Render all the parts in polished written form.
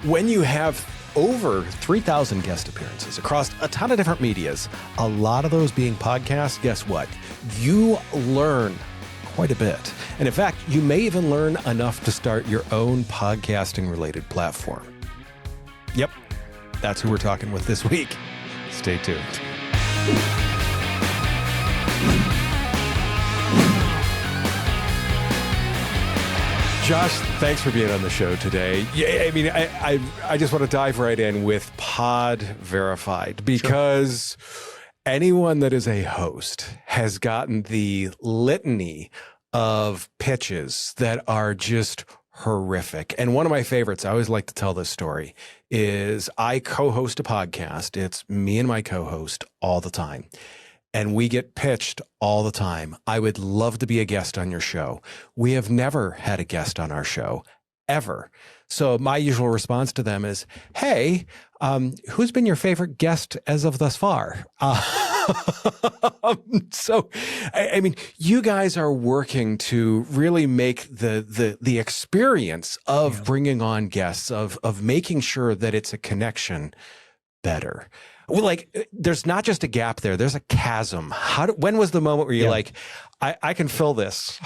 When you have over 3,000 guest appearances across a ton of different medias, a lot of those being podcasts, guess what? You learn quite a bit. And in fact, you may even learn enough to start your own podcasting related platform. Yep, that's who we're talking with this week. Stay tuned. Josh, thanks for being on the show today. Yeah, I mean, I just want to dive right in with PodVerified because anyone that is a host has gotten the litany of pitches that are just horrific. And one of my favorites, I always like to tell this story, is I co-host a podcast. It's me and my co-host all the time. And we get pitched all the time. I would love to be a guest on your show. We have never had a guest on our show, ever. So my usual response to them is, hey, who's been your favorite guest as of thus far? So, I mean, you guys are working to really make the experience of bringing on guests, of making sure that it's a connection better. Well, like, there's not just a gap there, there's a chasm. When was the moment where you're like, I can fill this?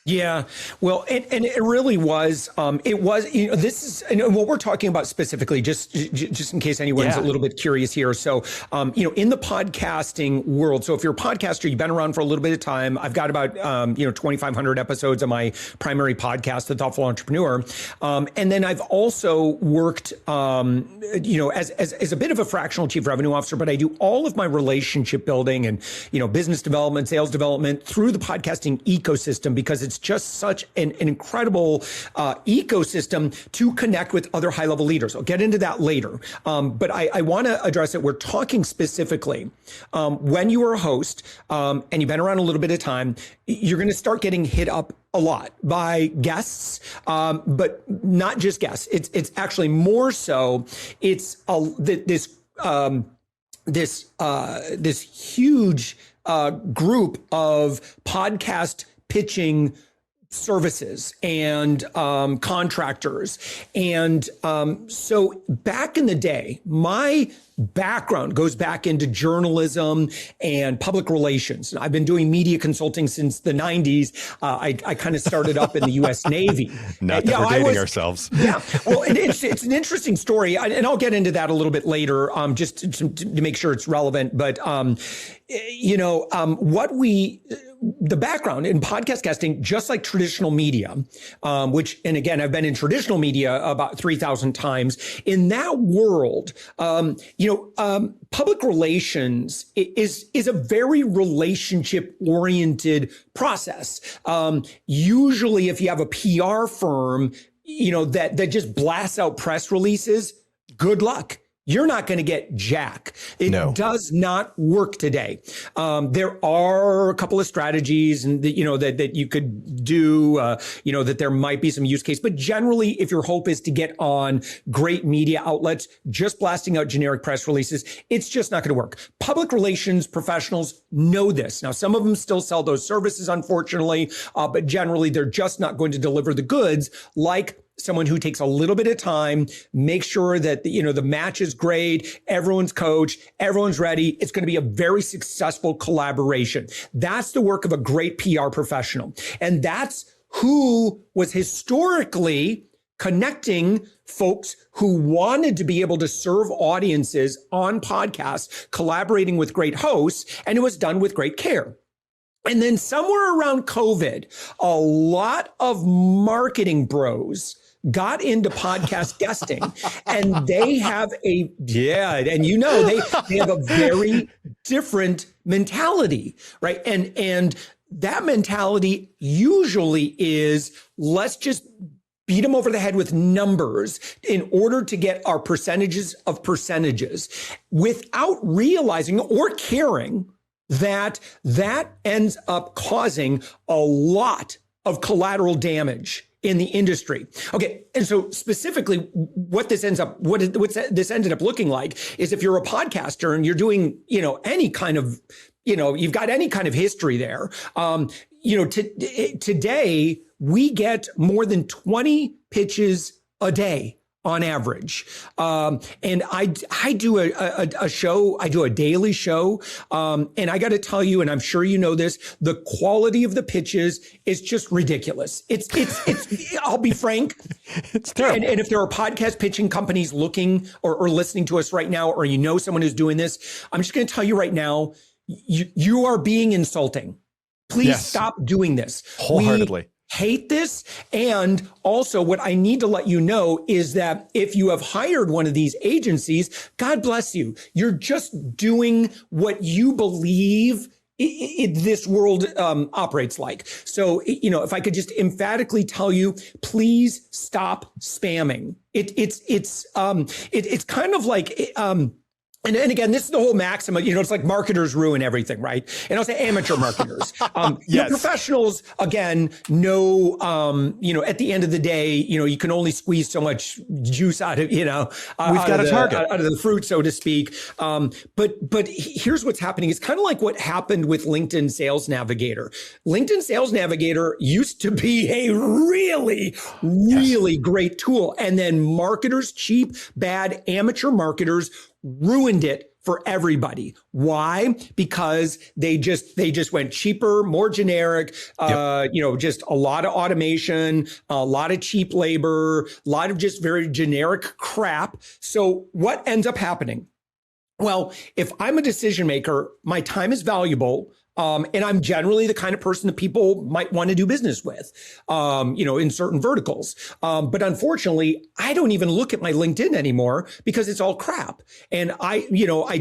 Yeah, well, and it really was. It was. This is what we're talking about specifically. Just in case anyone's a little bit curious here. So, in the podcasting world. So, if you're a podcaster, you've been around for a little bit of time. I've got about 2,500 episodes of my primary podcast, The Thoughtful Entrepreneur, and then I've also worked, as a bit of a fractional chief revenue officer. But I do all of my relationship building and business development, sales development through the podcasting ecosystem because it's just such an incredible ecosystem to connect with other high-level leaders. I'll get into that later. But I want to address it. We're talking specifically when you are a host and you've been around a little bit of time, you're going to start getting hit up a lot by guests, but not just guests. It's actually more so. It's this huge group of podcast pitching services and contractors. And so back in the day, my background goes back into journalism and public relations. I've been doing media consulting since the 90s. I kind of started up in the U.S. Navy. Not that we're dating ourselves. Yeah. Well, it's an interesting story, and I'll get into that a little bit later, just to make sure it's relevant. But the background in podcast casting, just like traditional media, which, and again, I've been in traditional media about 3,000 times. In that world, public relations is a very relationship oriented process. Usually, if you have a PR firm, that just blasts out press releases, good luck. You're not going to get jack. It does not work today. There are a couple of strategies and that you could do, that there might be some use case, but generally if your hope is to get on great media outlets, just blasting out generic press releases, it's just not going to work. Public relations professionals know this. Now, some of them still sell those services, unfortunately, but generally they're just not going to deliver the goods like someone who takes a little bit of time, make sure that the match is great, everyone's coached, everyone's ready. It's going to be a very successful collaboration. That's the work of a great PR professional. And that's who was historically connecting folks who wanted to be able to serve audiences on podcasts, collaborating with great hosts, and it was done with great care. And then somewhere around COVID, a lot of marketing bros got into podcast guesting, and they have they have a very different mentality, right? And that mentality usually is, let's just beat them over the head with numbers in order to get our percentages of percentages without realizing or caring that ends up causing a lot of collateral damage in the industry. Okay, and so specifically, what this ended up looking like is if you're a podcaster and you're doing, any kind of, you've got any kind of history there. Today we get more than 20 pitches a day on average. And I do a show, I do a daily show. And I got to tell you, and I'm sure you know this, the quality of the pitches is just ridiculous. It's I'll be frank. It's terrible. And if there are podcast pitching companies looking or listening to us right now, or you know someone who's doing this, I'm just going to tell you right now, you are being insulting. Please stop doing this. Wholeheartedly. Hate this. And also what I need to let you know is that if you have hired one of these agencies, God bless you. You're just doing what you believe this world operates like. So, if I could just emphatically tell you, please stop spamming. It's kind of like, and again, this is the whole maxim, it's like marketers ruin everything, right? And I'll say amateur marketers. Yes. Professionals, again, know, at the end of the day, you can only squeeze so much juice out of, we've got a target out of the fruit, so to speak. But here's what's happening. It's kind of like what happened with LinkedIn Sales Navigator. LinkedIn Sales Navigator used to be a really great tool. And then marketers, cheap, bad amateur marketers ruined it for everybody. Why? Because they just went cheaper, more generic, just a lot of automation, a lot of cheap labor, a lot of just very generic crap. So what ends up happening? Well, if I'm a decision maker, my time is valuable. And I'm generally the kind of person that people might want to do business with, in certain verticals. But unfortunately, I don't even look at my LinkedIn anymore because it's all crap. And I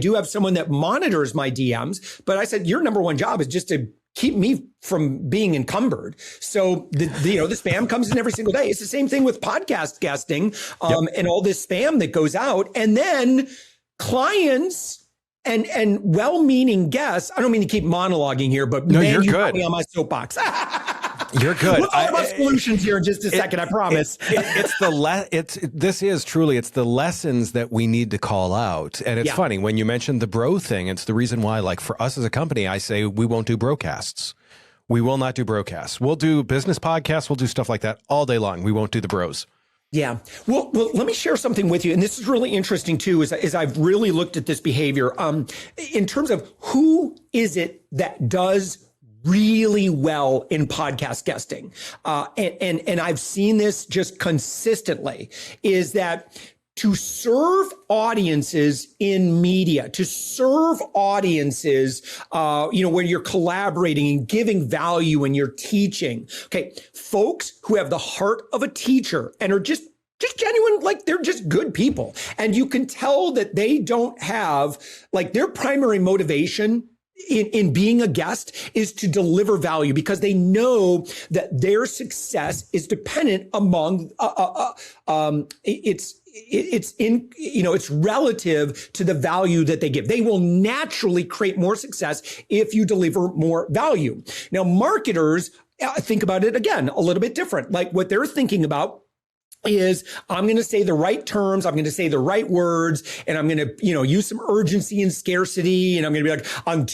do have someone that monitors my DMs, but I said, your number one job is just to keep me from being encumbered. So the spam comes in every single day. It's the same thing with podcast guesting, and all this spam that goes out. And then clients and well-meaning guests. I don't mean to keep monologuing here, but no, man, you're you good. got me on my soapbox. You're good. We'll talk about solutions here in just a second. I promise. This is truly the lessons that we need to call out. And it's funny when you mentioned the bro thing. It's the reason why, like for us as a company, I say we won't do broadcasts. We will not do broadcasts. We'll do business podcasts. We'll do stuff like that all day long. We won't do the bros. Yeah. Well, let me share something with you. And this is really interesting, too, as I've really looked at this behavior in terms of who is it that does really well in podcast guesting. And I've seen this just consistently is that to serve audiences in media, to serve audiences, when you're collaborating and giving value and you're teaching. Okay, folks who have the heart of a teacher and are just genuine, like they're just good people. And you can tell that they don't have, like their primary motivation in being a guest is to deliver value because they know that their success is dependent among, it's relative to the value that they give. They will naturally create more success if you deliver more value. Now, marketers think about it again, a little bit different. Like what they're thinking about is I'm going to say the right terms. I'm going to say the right words and I'm going to, use some urgency and scarcity. And I'm going to be like, on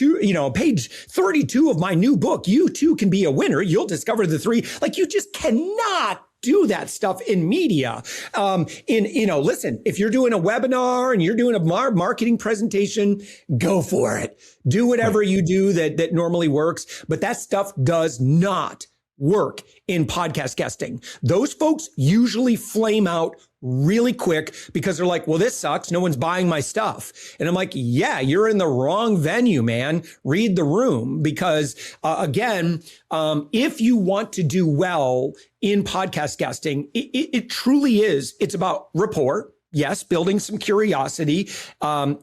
page 32 of my new book, you too can be a winner. You'll discover the three. Like you just cannot do that stuff in media. Listen, if you're doing a webinar and you're doing a marketing presentation, go for it. Do whatever you do that normally works. But that stuff does not work in podcast guesting. Those folks usually flame out really quick because they're like, well, this sucks. No one's buying my stuff. And I'm like, yeah, you're in the wrong venue, man. Read the room because if you want to do well in podcast guesting, it truly is. It's about rapport. Yes, building some curiosity.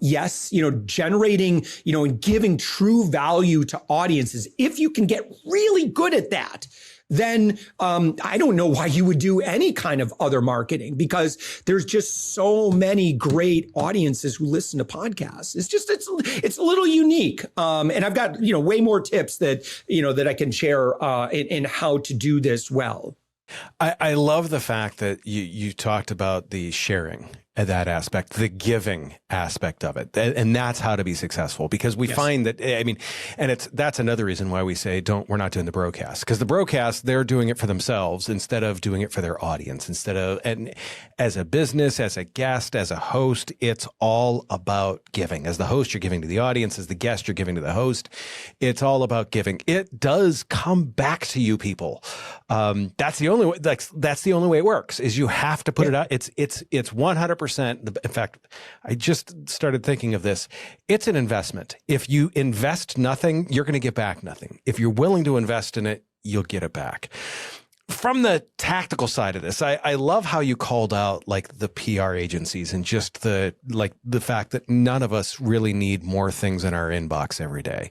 Yes, generating, and giving true value to audiences. If you can get really good at that, then I don't know why you would do any kind of other marketing because there's just so many great audiences who listen to podcasts. It's a little unique. And I've got, way more tips that I can share in how to do this well. I love the fact that you talked about the sharing that aspect, the giving aspect of it. And that's how to be successful, because we find that, I mean, and that's another reason why we say, we're not doing the broadcast, because the broadcast, they're doing it for themselves instead of doing it for their audience, and as a business, as a guest, as a host, it's all about giving. As the host, you're giving to the audience. As the guest, you're giving to the host. It's all about giving. It does come back to you, people. That's the only way, that's the only way it works, is you have to put it out. It's 100%. In fact, I just started thinking of this. It's an investment. If you invest nothing, you're going to get back nothing. If you're willing to invest in it, you'll get it back. From the tactical side of this, I love how you called out like the PR agencies and just the fact that none of us really need more things in our inbox every day.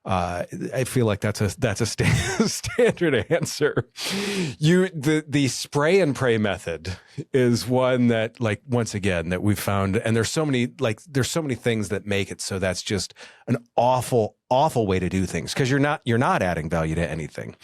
I feel like that's a standard answer. The spray and pray method is one that, like, once again, that we've found, and there's so many things that make it so that's just an awful way to do things, because you're not adding value to anything.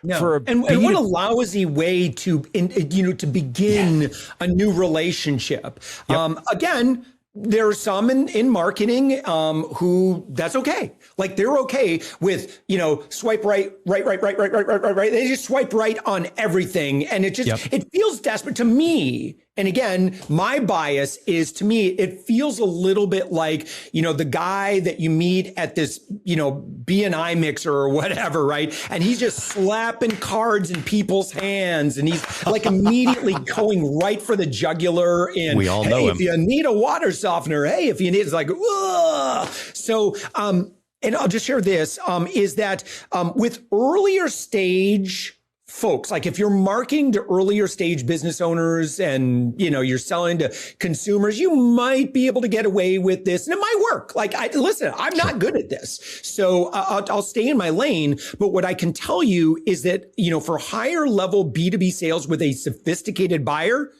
No. And what a lousy way to begin a new relationship. Yep. Again, there are some in marketing who that's okay. Like, they're okay with, swipe right. They just swipe right on everything. And it just, it feels desperate to me. And again, my bias is, to me, it feels a little bit like, the guy that you meet at this, B&I mixer or whatever, right? And he's just slapping cards in people's hands, and he's like immediately going right for the jugular. And we all know him. If you need a water softener, hey, if you need, it's like, ugh. So, and I'll just share this, is that with earlier stage folks, like if you're marketing to earlier stage business owners and, you're selling to consumers, you might be able to get away with this, and it might work. Like, listen, I'm not good at this, so I'll stay in my lane. But what I can tell you is that, for higher level B2B sales with a sophisticated buyer,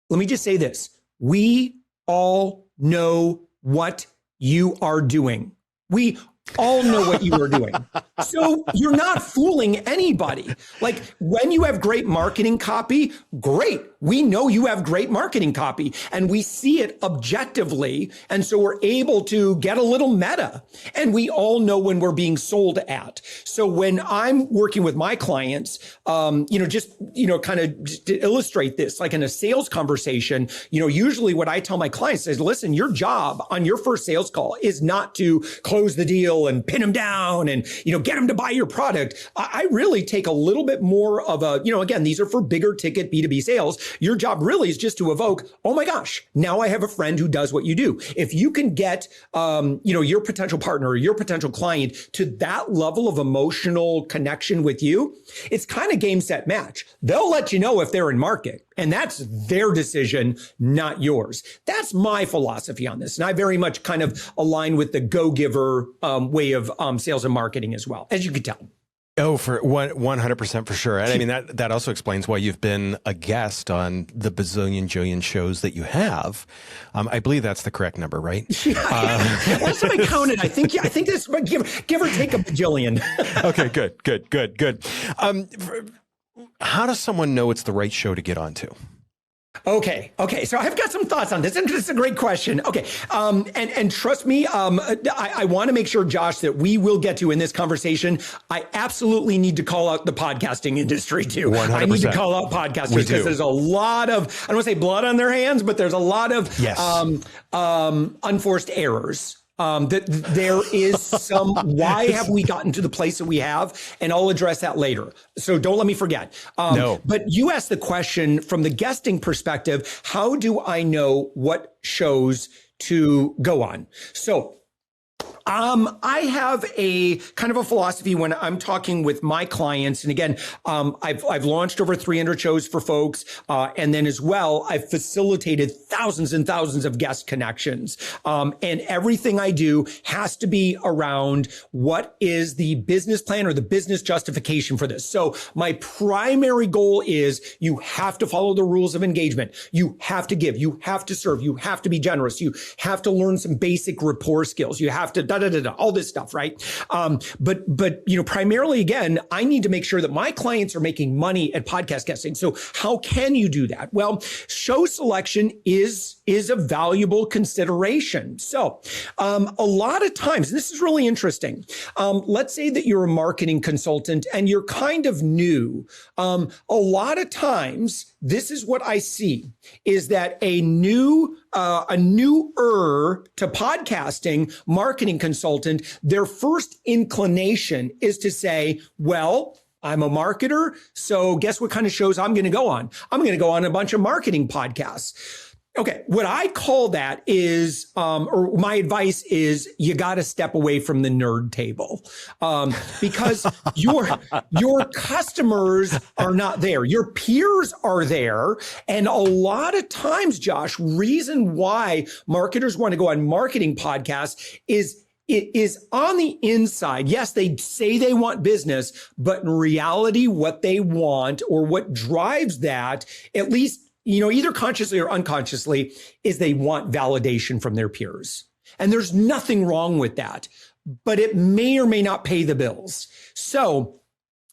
let me just say this. We all know what you are doing. We all know what you are doing. So you're not fooling anybody. Like, when you have great marketing copy, great. We know you have great marketing copy, and we see it objectively. And so we're able to get a little meta, and we all know when we're being sold at. So when I'm working with my clients, kind of to illustrate this, like in a sales conversation, usually what I tell my clients is, listen, your job on your first sales call is not to close the deal and pin them down and, get them to buy your product. I really take a little bit more of a, again, these are for bigger ticket B2B sales. Your job really is just to evoke, oh my gosh, now I have a friend who does what you do. If you can get, your potential partner or your potential client to that level of emotional connection with you, it's kind of game, set, match. They'll let you know if they're in market, and that's their decision, not yours. That's my philosophy on this. And I very much kind of align with the go-giver way of sales and marketing as well, as you can tell. Oh, for 100% for sure. And I mean, that also explains why you've been a guest on the bazillion jillion shows that you have. I believe that's the correct number, right? Last time I counted, I think this give or take a bajillion. Okay, good. How does someone know it's the right show to get onto? Okay. So I've got some thoughts on this, and this is a great question. Okay. And trust me, I want to make sure, Josh, that we will get to in this conversation. I absolutely need to call out the podcasting industry too. 100%. I need to call out podcasters because there's a lot of, I don't want to say blood on their hands, but there's a lot of unforced errors. That there is some, why have we gotten to the place that we have? And I'll address that later. So don't let me forget. No. But you asked the question from the guesting perspective, how do I know what shows to go on? So I have a kind of a philosophy when I'm talking with my clients. And again, I've launched over 300 shows for folks. And then as well, I've facilitated thousands and thousands of guest connections. And everything I do has to be around what is the business plan or the business justification for this. So my primary goal is you have to follow the rules of engagement. You have to give, you have to serve, you have to be generous. You have to learn some basic rapport skills. You have to all this stuff, right? But primarily, again, I need to make sure that my clients are making money at podcast guesting. So how can you do that? Well, show selection is a valuable consideration. So a lot of times, this is really interesting. Let's say that you're a marketing consultant and you're kind of new. A lot of times, this is what I see is that a newer to podcasting marketing consultant, their first inclination is to say, well, I'm a marketer, so guess what kind of shows I'm going to go on? I'm going to go on a bunch of marketing podcasts. Okay, what I call that is, or my advice is, you got to step away from the nerd table, because your customers are not there. Your peers are there, and a lot of times, Josh, reason why marketers want to go on marketing podcasts is it is on the inside. Yes, they say they want business, but in reality, what they want or what drives that, at least either consciously or unconsciously, is they want validation from their peers. And there's nothing wrong with that, but it may or may not pay the bills. So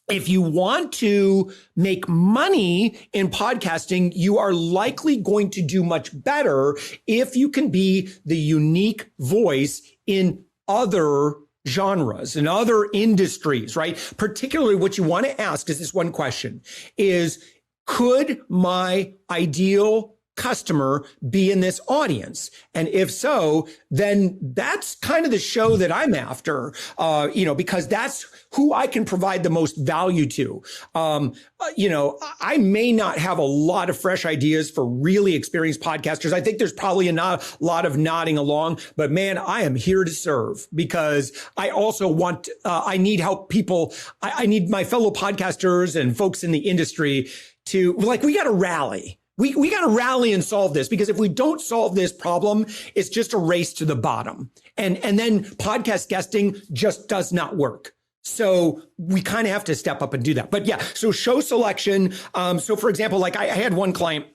if you want to make money in podcasting, you are likely going to do much better if you can be the unique voice in other genres and other industries, right? Particularly what you want to ask is this one question is, could my ideal customer be in this audience? And if so, then that's kind of the show that I'm after, because that's who I can provide the most value to. I may not have a lot of fresh ideas for really experienced podcasters. I think there's probably a lot of nodding along, but man, I am here to serve because I also want, I need help people. I need my fellow podcasters and folks in the industry to, we got to rally. We got to rally and solve this, because if we don't solve this problem, it's just a race to the bottom. And then podcast guesting just does not work. So we kind of have to step up and do that. But yeah, so show selection. So for example, I had one client.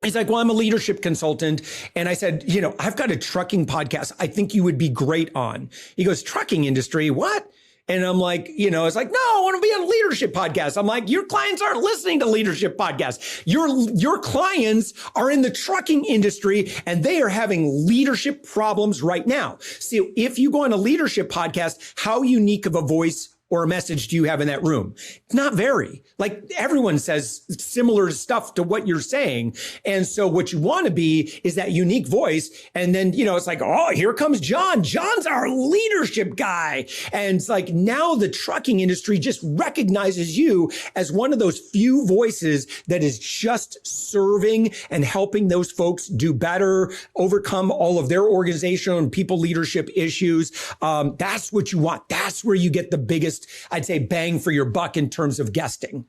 He's like, well, I'm a leadership consultant. And I said, I've got a trucking podcast I think you would be great on. He goes, trucking industry, what? And I'm like, it's like, no, I want to be on a leadership podcast. I'm like, your clients aren't listening to leadership podcasts. Your clients are in the trucking industry and they are having leadership problems right now. So if you go on a leadership podcast, how unique of a voice or a message do you have in that room? Not very. Everyone says similar stuff to what you're saying. And so what you want to be is that unique voice. And then, it's like, oh, here comes John. John's our leadership guy. And it's like, now the trucking industry just recognizes you as one of those few voices that is just serving and helping those folks do better, overcome all of their organizational and people leadership issues. That's what you want. That's where you get the biggest, I'd say, bang for your buck in terms of guesting.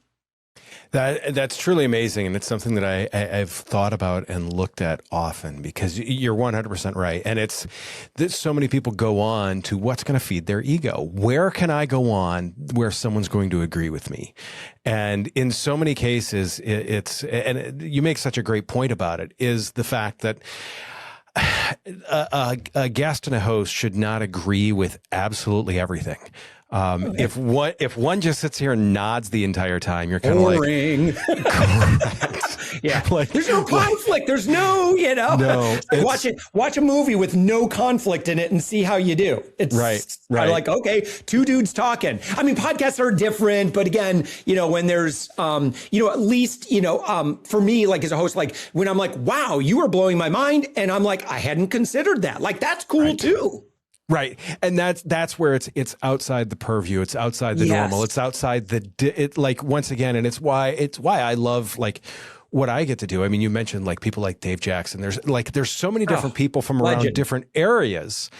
That's truly amazing. And it's something that I've thought about and looked at often, because you're 100% right. And it's that so many people go on to what's going to feed their ego. Where can I go on where someone's going to agree with me? And in so many cases, you make such a great point about it, is the fact that a guest and a host should not agree with absolutely everything. If one just sits here and nods the entire time, you're kind of like, correct. Yeah. There's no conflict. There's no, No, watch a movie with no conflict in it and see how you do. It's right. Like, okay, two dudes talking. I mean, podcasts are different, but again, when there's, at least, for me, as a host, when I'm like, wow, you are blowing my mind. And I'm like, I hadn't considered that. That's cool too. Right. And that's where it's outside the purview. It's outside the normal. It's outside once again, and it's why I love what I get to do. I mean, you mentioned people like Dave Jackson. There's so many different people from around different areas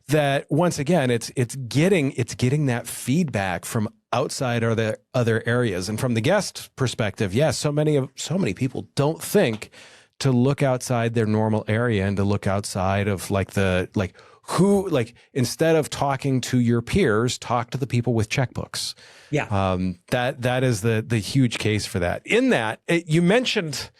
that, once again, it's getting that feedback from outside or the other areas. And from the guest perspective, so many people don't think to look outside their normal area and to look outside of instead of talking to your peers, talk to the people with checkbooks. Yeah. That is the huge case for that. In that, you mentioned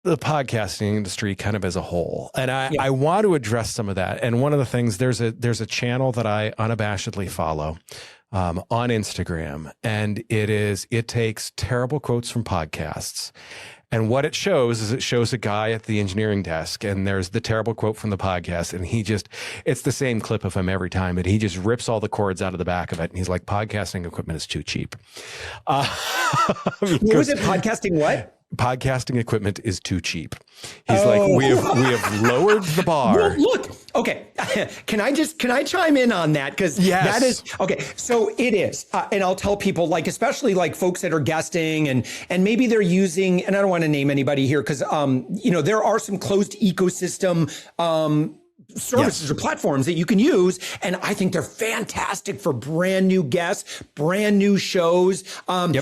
the podcasting industry kind of as a whole. And Yeah. I want to address some of that. And one of the things, there's a channel that I unabashedly follow on Instagram, and it takes terrible quotes from podcasts. And what it shows is it shows a guy at the engineering desk, and there's the terrible quote from the podcast. And it's the same clip of him every time, but he just rips all the cords out of the back of it. And he's like, podcasting equipment is too cheap. What was it? Podcasting what? Podcasting equipment is too cheap. He's like, we have lowered the bar. Well, look, okay. Can I chime in on that? Because that is okay. So it is, and I'll tell people, like, especially like folks that are guesting and maybe they're using, and I don't want to name anybody here because there are some closed ecosystem services or platforms that you can use. And I think they're fantastic for brand new guests, brand new shows. And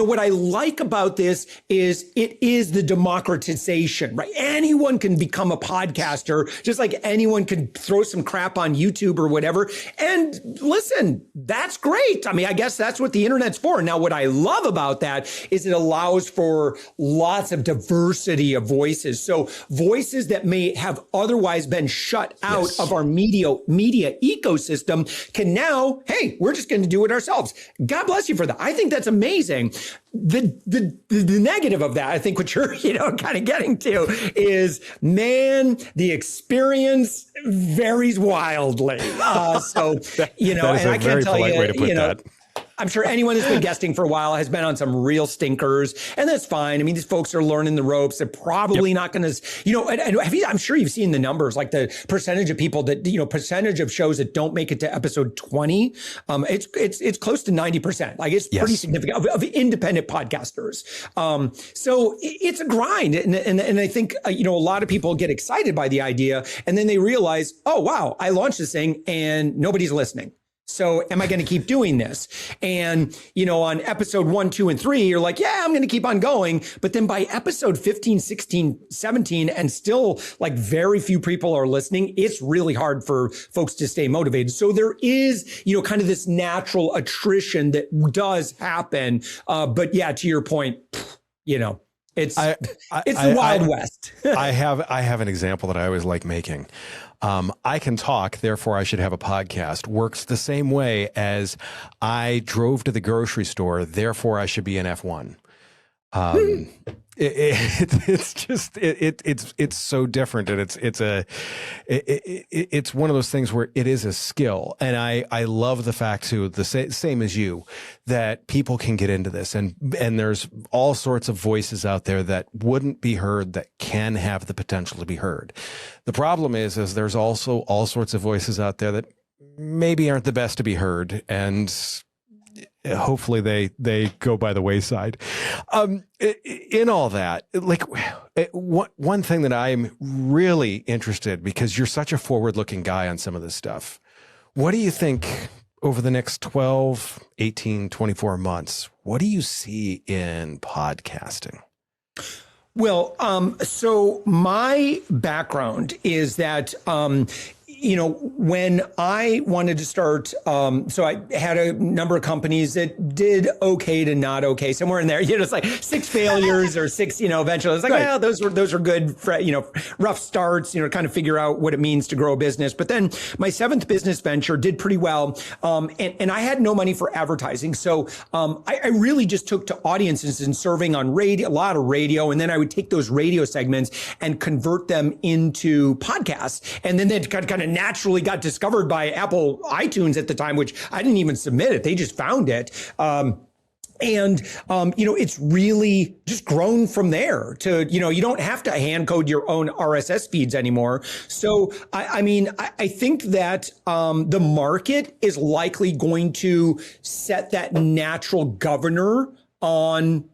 what I like about this is it is the democratization, right? Anyone can become a podcaster, just like anyone can throw some crap on YouTube or whatever. And listen, that's great. I mean, I guess that's what the internet's for. Now, what I love about that is it allows for lots of diversity of voices. So voices that may have otherwise been shut out of our media ecosystem can now, hey, we're just going to do it ourselves. God bless you for that. I think that's amazing. The negative of that, I think what you're, kind of getting to is, man, the experience varies wildly. And I can't tell you, way to put that. I'm sure anyone that's been guesting for a while has been on some real stinkers, and that's fine. I mean, these folks are learning the ropes. They're probably not going to, I'm sure you've seen the numbers, like the percentage of people that, percentage of shows that don't make it to episode 20. It's close to 90%. Like, it's pretty significant of independent podcasters. So it's a grind. And I think, a lot of people get excited by the idea, and then they realize, oh, wow, I launched this thing and nobody's listening. So am I going to keep doing this? And, on episode 1, 2, and 3, you're like, yeah, I'm going to keep on going. But then by episode 15, 16, 17, and still like very few people are listening, it's really hard for folks to stay motivated. So there is, kind of this natural attrition that does happen. But yeah, to your point, it's the Wild West. I have an example that I always like making. I can talk, therefore I should have a podcast. Works the same way as I drove to the grocery store, therefore I should be an F1. It's so different, and it's one of those things where it is a skill, and I love the fact too, the same as you, that people can get into this, and there's all sorts of voices out there that wouldn't be heard that can have the potential to be heard. The problem is there's also all sorts of voices out there that maybe aren't the best to be heard, and hopefully they go by the wayside. In all that, like, one thing that I'm really interested, because you're such a forward-looking guy on some of this stuff, what do you think over the next 12, 18, 24 months? What do you see in podcasting? Well, so my background is that, when I wanted to start, so I had a number of companies that did okay to not okay, somewhere in there. It's like 6 failures or 6, eventually. It's like, well, those were good, rough starts, kind of figure out what it means to grow a business. But then my 7th business venture did pretty well, and I had no money for advertising, so I really just took to audiences and serving on radio, a lot of radio, and then I would take those radio segments and convert them into podcasts, and then they kind of naturally got discovered by Apple iTunes at the time, which I didn't even submit it. They just found it. It's really just grown from there to, you don't have to hand code your own RSS feeds anymore. So, I think that the market is likely going to set that natural governor on,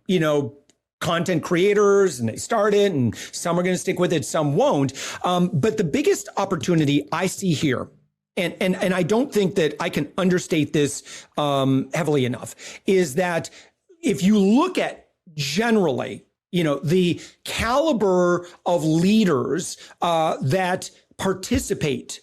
content creators, and they start it, and some are going to stick with it, some won't. But the biggest opportunity I see here, and I don't think that I can understate this heavily enough, is that if you look at generally, the caliber of leaders that participate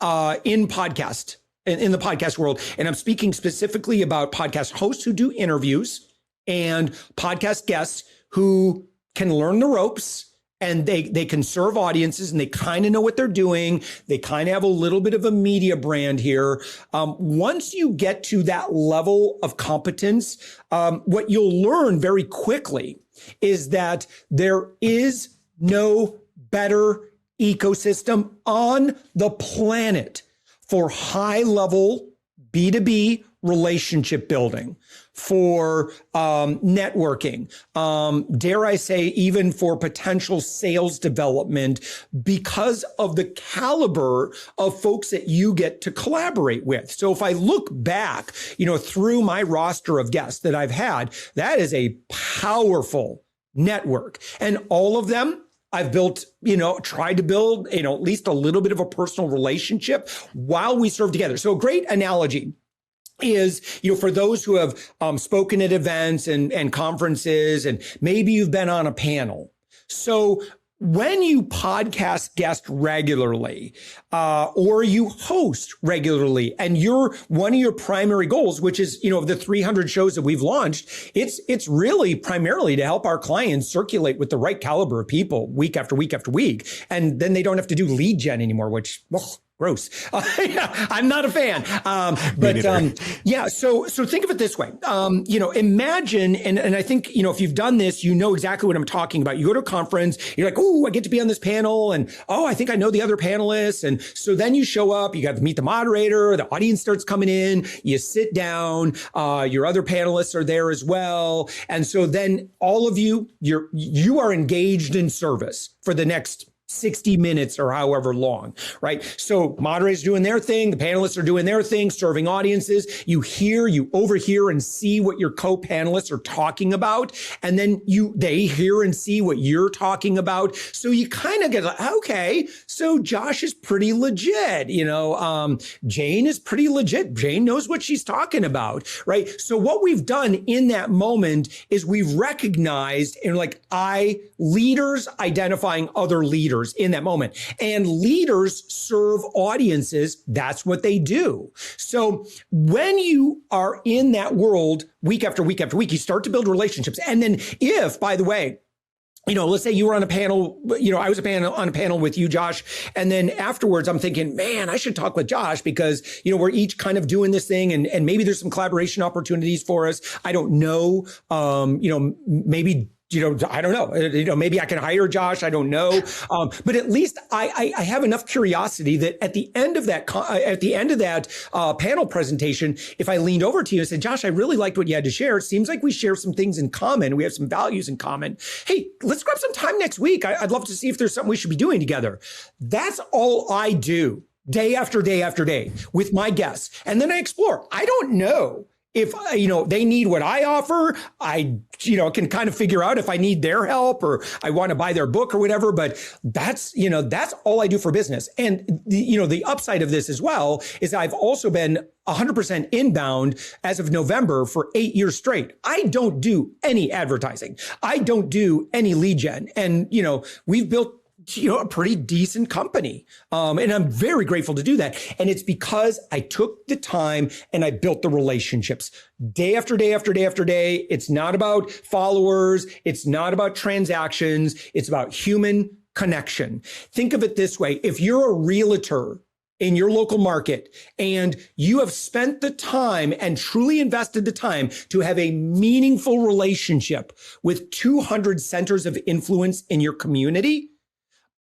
in podcast, in the podcast world, and I'm speaking specifically about podcast hosts who do interviews and podcast guests who can learn the ropes and they can serve audiences, and they kind of know what they're doing. They kind of have a little bit of a media brand here. Once you get to that level of competence, what you'll learn very quickly is that there is no better ecosystem on the planet for high level B2B relationship building, for networking, dare I say, even for potential sales development, because of the caliber of folks that you get to collaborate with. So if I look back, through my roster of guests that I've had, that is a powerful network. And all of them, I've built, tried to build, at least a little bit of a personal relationship while we serve together. So a great analogy is, for those who have spoken at events and conferences, and maybe you've been on a panel. So when you podcast guest regularly, or you host regularly, and one of your primary goals, which is, of the 300 shows that we've launched, it's really primarily to help our clients circulate with the right caliber of people week after week after week. And then they don't have to do lead gen anymore, which, gross. I'm not a fan. So think of it this way. Imagine, and I think, if you've done this, you know exactly what I'm talking about. You go to a conference, you're like, oh, I get to be on this panel. And, oh, I think I know the other panelists. And so then you show up, you got to meet the moderator, the audience starts coming in, you sit down, your other panelists are there as well. And so then all of you are engaged in service for the next 60 minutes or however long, right? So moderators doing their thing, the panelists are doing their thing, serving audiences. You overhear and see what your co-panelists are talking about. And then they hear and see what you're talking about. So you kind of get like, okay, so Josh is pretty legit. Jane is pretty legit. Jane knows what she's talking about, right? So what we've done in that moment is we've recognized leaders identifying other leaders in that moment. And leaders serve audiences. That's what they do. So when you are in that world week after week after week, you start to build relationships. And then if, by the way, let's say you were on a panel, I was on a panel with you, Josh. And then afterwards, I'm thinking, man, I should talk with Josh because, we're each kind of doing this thing and maybe there's some collaboration opportunities for us. I don't know. Maybe I don't know. Maybe I can hire Josh. I don't know. But at least I have enough curiosity that at the end of that panel presentation, if I leaned over to you and said, Josh, I really liked what you had to share. It seems like we share some things in common. We have some values in common. Hey, let's grab some time next week. I'd love to see if there's something we should be doing together. That's all I do day after day after day with my guests. And then I explore. I don't know if, they need what I offer. I, can kind of figure out if I need their help or I want to buy their book or whatever, but that's all I do for business. And the upside of this as well is I've also been 100% inbound as of November for 8 years straight. I don't do any advertising. I don't do any lead gen. And, we've built a pretty decent company. And I'm very grateful to do that. And it's because I took the time and I built the relationships day after day after day after day. It's not about followers. It's not about transactions. It's about human connection. Think of it this way. If you're a realtor in your local market and you have spent the time and truly invested the time to have a meaningful relationship with 200 centers of influence in your community,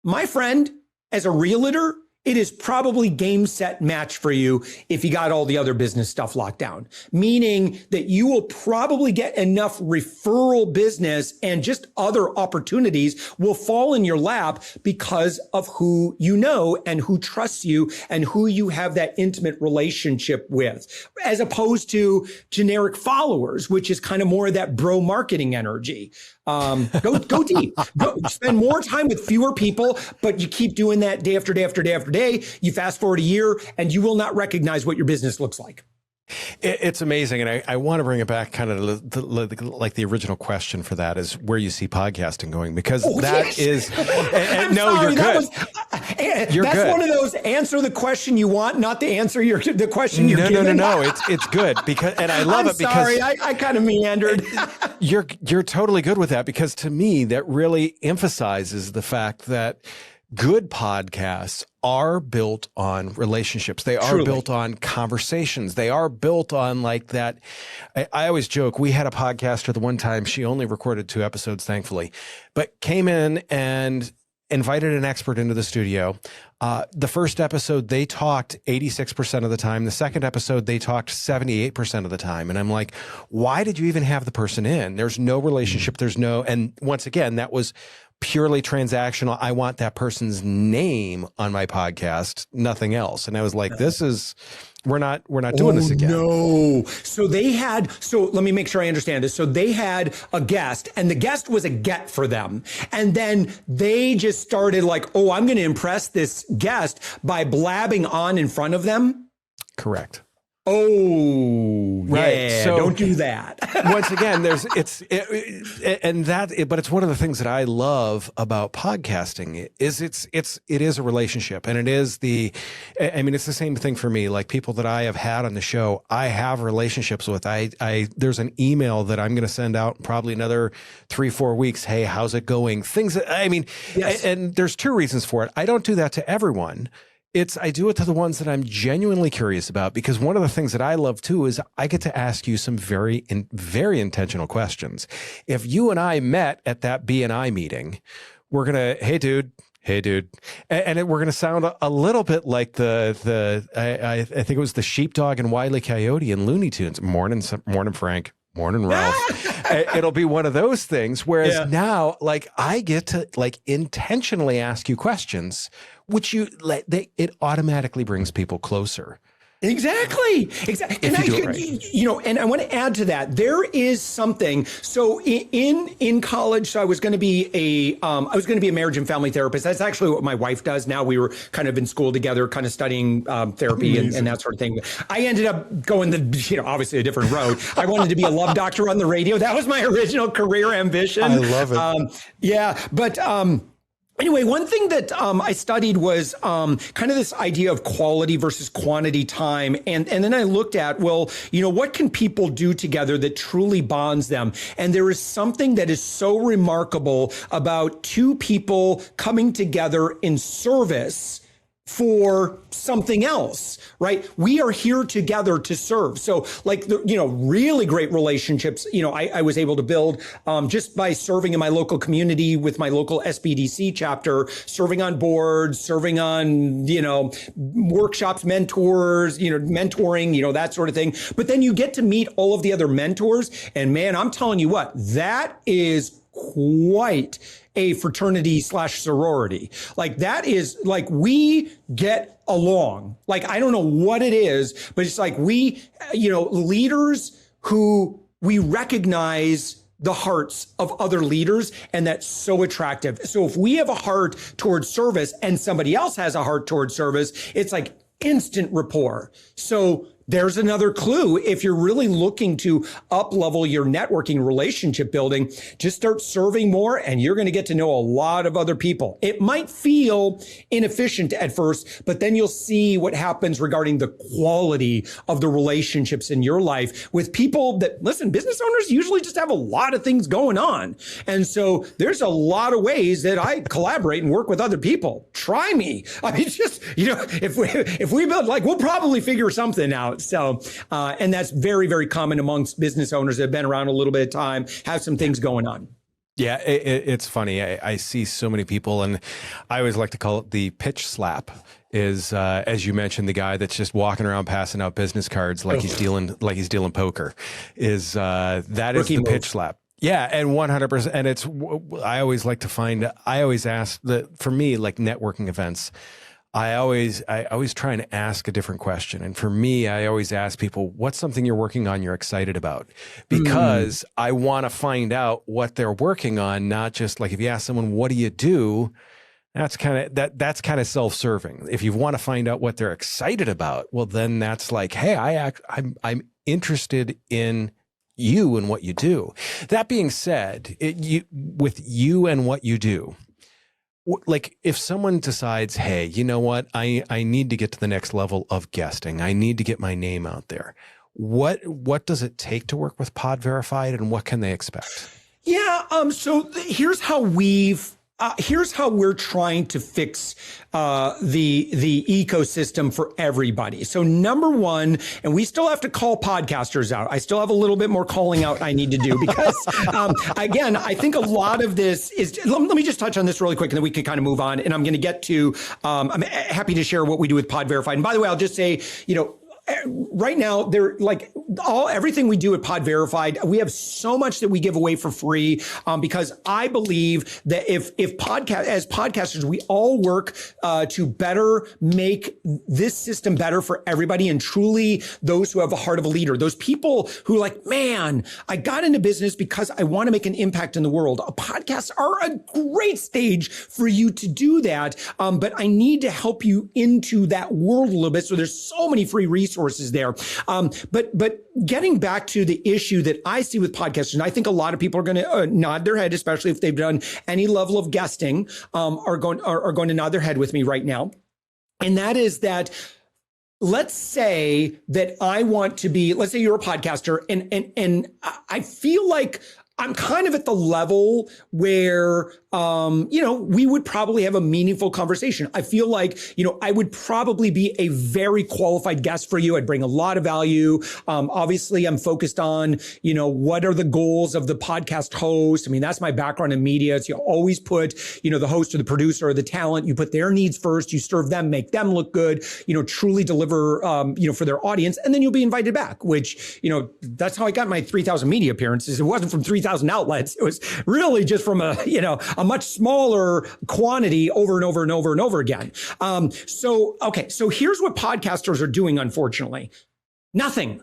my friend, as a realtor, it is probably game, set, match for you if you got all the other business stuff locked down, meaning that you will probably get enough referral business and just other opportunities will fall in your lap because of who you know and who trusts you and who you have that intimate relationship with, as opposed to generic followers, which is kind of more of that bro marketing energy. Go deep. Go spend more time with fewer people, but you keep doing that day after day after day after day. You fast forward a year, and you will not recognize what your business looks like. It's amazing, and I want to bring it back kind of to like the original question for that is where you see podcasting going, because that is. I'm no, sorry, you're good. You're that's good. one of those answer the question you want, not the answer the question you're given. No. It's good because, and I love it because. Sorry, I kind of meandered. You're totally good with that because to me that really emphasizes the fact that good podcasts are built on relationships. They are built on conversations. They are built on like that. I always joke, we had a podcaster the one time, she only recorded 2 episodes, thankfully, but came in and invited an expert into the studio. The first episode, they talked 86% of the time. The second episode, they talked 78% of the time. And I'm like, why did you even have the person in? There's no relationship. There's no, and once again, that was purely transactional. I want that person's name on my podcast, nothing else. And I was like, we're not doing this again. No. So let me make sure I understand this. So they had a guest and the guest was a get for them. And then they just started like, oh, I'm going to impress this guest by blabbing on in front of them. Correct. Oh, right. Yeah, so don't do that. Once again, but it's one of the things that I love about podcasting is it is a relationship, and it is it's the same thing for me. Like people that I have had on the show, I have relationships with. There's an email that I'm going to send out in probably another 3-4 weeks. Hey, how's it going? Things that, yes. And there's 2 reasons for it. I don't do that to everyone. I do it to the ones that I'm genuinely curious about, because one of the things that I love too is I get to ask you some very intentional questions. If you and I met at that B&I meeting, we're going to, hey dude, and we're going to sound a little bit like I think it was the sheepdog and Wile E. Coyote in Looney Tunes. Morning Frank. Morning, Ralph. It'll be one of those things. Whereas now, like I get to like intentionally ask you questions, which it automatically brings people closer. Exactly. And and I want to add to that. There is something. So in college, so I was going to be a marriage and family therapist. That's actually what my wife does now. We were kind of in school together, kind of studying therapy and that sort of thing. I ended up going obviously a different road. I wanted to be a love doctor on the radio. That was my original career ambition. I love it. Anyway, one thing that I studied was kind of this idea of quality versus quantity time. And then I looked at, what can people do together that truly bonds them? And there is something that is so remarkable about 2 people coming together in service for something else, right? We are here together to serve. So like, really great relationships, I was able to build just by serving in my local community with my local SBDC chapter, serving on boards, serving on, workshops, mentors, mentoring, that sort of thing. But then you get to meet all of the other mentors. And man, I'm telling you what, that is quite a fraternity / sorority. Like that is like, we get along. Like, I don't know what it is, but it's like we, leaders who we recognize the hearts of other leaders, and that's so attractive. So if we have a heart towards service and somebody else has a heart towards service, it's like instant rapport. So there's another clue. If you're really looking to up-level your networking relationship building, just start serving more and you're going to get to know a lot of other people. It might feel inefficient at first, but then you'll see what happens regarding the quality of the relationships in your life with people that, listen, business owners usually just have a lot of things going on. And so there's a lot of ways that I collaborate and work with other people. Try me. I mean, just, if we build, like, we'll probably figure something out. So, and that's very, very common amongst business owners that have been around a little bit of time, have some things going on. Yeah, it's funny. I see so many people, and I always like to call it the pitch slap. Is as you mentioned, the guy that's just walking around passing out business cards like he's dealing poker. Is that is the pitch slap? Yeah, and 100%. And it's I always ask that for me, like networking events. I always try and ask a different question. And for me, I always ask people, what's something you're working on you're excited about? Because I want to find out what they're working on, not just like if you ask someone, what do you do? That's kind of self-serving. If you want to find out what they're excited about, well, then that's like, hey, I'm interested in you and what you do. That being said, with you and what you do, Like if someone decides, hey, you know what, I need to get to the next level of guesting. I need to get my name out there. What does it take to work with PodVerified, and what can they expect? Yeah. Here's how we're trying to fix the ecosystem for everybody. So number one, and we still have to call podcasters out. I still have a little bit more calling out I need to do because again, I think a lot of this is. Let me just touch on this really quick, and then we can kind of move on. And I'm going to get to. I'm happy to share what we do with PodVerified. And by the way, I'll just say, right now, they're like everything we do at PodVerified, we have so much that we give away for free because I believe that as podcasters, we all work to better make this system better for everybody, and truly those who have the heart of a leader, those people who like, man, I got into business because I want to make an impact in the world. Podcasts are a great stage for you to do that, but I need to help you into that world a little bit. So there's so many free resources there. But getting back to the issue that I see with podcasters, and I think a lot of people are going to nod their head, especially if they've done any level of guesting, are going to nod their head with me right now. And that is that, let's say that I want to be, let's say you're a podcaster, and I feel like I'm kind of at the level where, we would probably have a meaningful conversation. I feel like, I would probably be a very qualified guest for you. I'd bring a lot of value. Obviously, I'm focused on, what are the goals of the podcast host? I mean, that's my background in media. It's you always put, the host or the producer or the talent, you put their needs first, you serve them, make them look good, truly deliver, for their audience, and then you'll be invited back, which, that's how I got my 3,000 media appearances. It wasn't from 3,000 outlets. It was really just from a much smaller quantity over and over and over and over again. So here's what podcasters are doing, unfortunately. Nothing.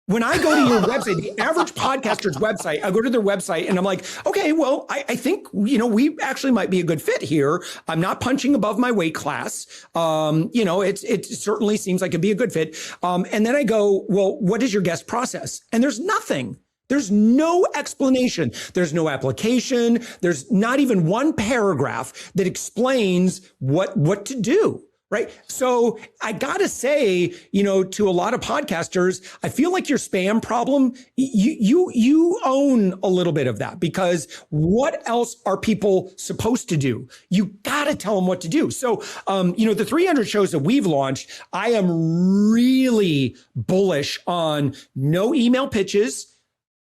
When I go to your website, the average podcaster's website, I go to their website and I'm like, okay, well, I think, we actually might be a good fit here. I'm not punching above my weight class. It certainly seems like it'd be a good fit. And then I go, well, what is your guest process? And there's nothing. There's no explanation. There's no application. There's not even one paragraph that explains what to do. Right. So I got to say, to a lot of podcasters, I feel like your spam problem, you own a little bit of that, because what else are people supposed to do? You got to tell them what to do. So, the 300 shows that we've launched, I am really bullish on no email pitches.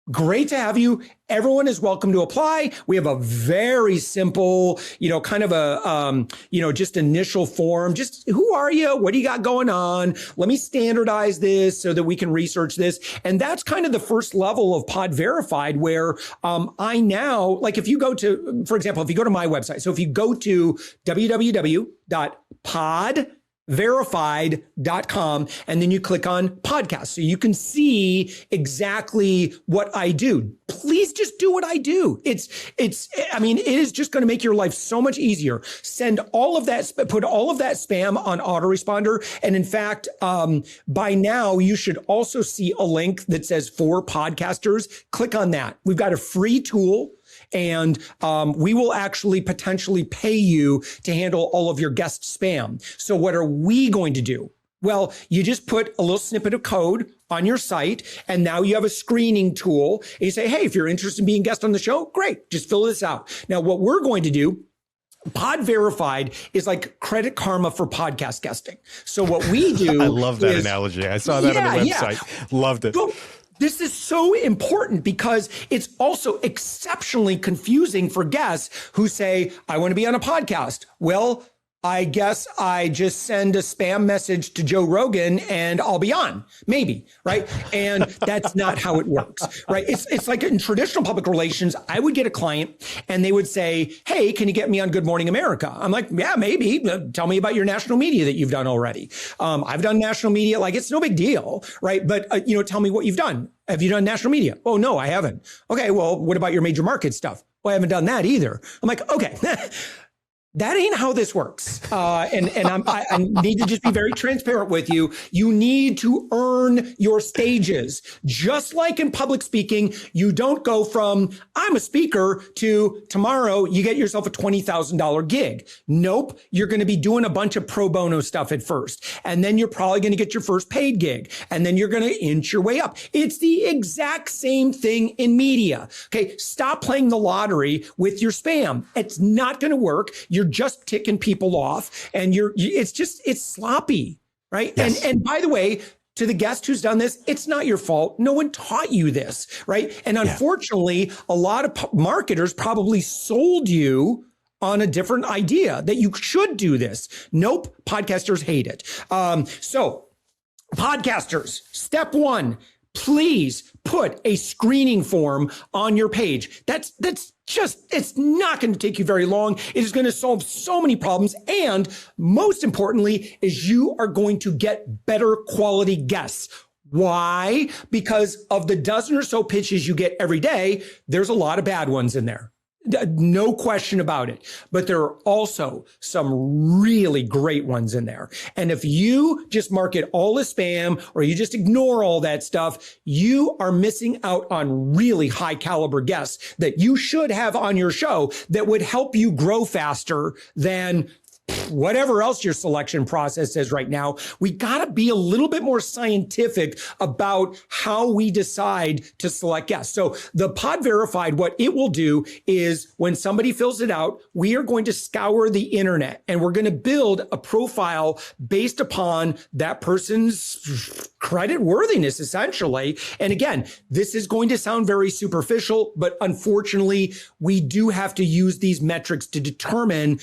Great to have you. Everyone is welcome to apply. We have a very simple, kind of a, just initial form. Just who are you? What do you got going on? Let me standardize this so that we can research this. And that's kind of the first level of PodVerified, where I now, like if you go to, for example, if you go to my website, so if you go to www.podverified.com and then you click on podcast, so you can see exactly what I do. Please just do what I do. it is just going to make your life so much easier. Send all of that, put all of that spam on autoresponder. And in fact, by now you should also see a link that says for podcasters. Click on that. We've got a free tool. And we will actually potentially pay you to handle all of your guest spam. So what are we going to do? Well, you just put a little snippet of code on your site, and now you have a screening tool. And you say, hey, if you're interested in being a guest on the show, great, just fill this out. Now, what we're going to do, PodVerified is like Credit Karma for podcast guesting. So what we do— I love that analogy. I saw that on the website. Yeah. Loved it. This is so important because it's also exceptionally confusing for guests who say, I want to be on a podcast. Well, I guess I just send a spam message to Joe Rogan and I'll be on, maybe, right? And that's not how it works, right? It's like in traditional public relations, I would get a client and they would say, hey, can you get me on Good Morning America? I'm like, yeah, maybe. Tell me about your national media that you've done already. I've done national media, like it's no big deal, right? But, tell me what you've done. Have you done national media? Oh, no, I haven't. Okay, well, what about your major market stuff? Well, I haven't done that either. I'm like, okay. That ain't how this works. And I need to just be very transparent with you. You need to earn your stages. Just like in public speaking, you don't go from, I'm a speaker, to tomorrow you get yourself a $20,000 gig. Nope. You're going to be doing a bunch of pro bono stuff at first. And then you're probably going to get your first paid gig. And then you're going to inch your way up. It's the exact same thing in media. Okay. Stop playing the lottery with your spam. It's not going to work. You're just ticking people off, and it's sloppy, right? Yes. And by the way, to the guest who's done this, it's not your fault. No one taught you this, right? And unfortunately, a lot of marketers probably sold you on a different idea that you should do this. Nope, podcasters hate it. So podcasters, step one, please put a screening form on your page. That's just, it's not going to take you very long. It is going to solve so many problems. And most importantly, is you are going to get better quality guests. Why? Because of the dozen or so pitches you get every day, there's a lot of bad ones in there. No question about it. But there are also some really great ones in there. And if you just mark it all as spam, or you just ignore all that stuff, you are missing out on really high caliber guests that you should have on your show that would help you grow faster than whatever else your selection process is right now. We got to be a little bit more scientific about how we decide to select guests. So the PodVerified, what it will do is when somebody fills it out, we are going to scour the internet and we're going to build a profile based upon that person's credit worthiness, essentially. And again, this is going to sound very superficial, but unfortunately, we do have to use these metrics to determine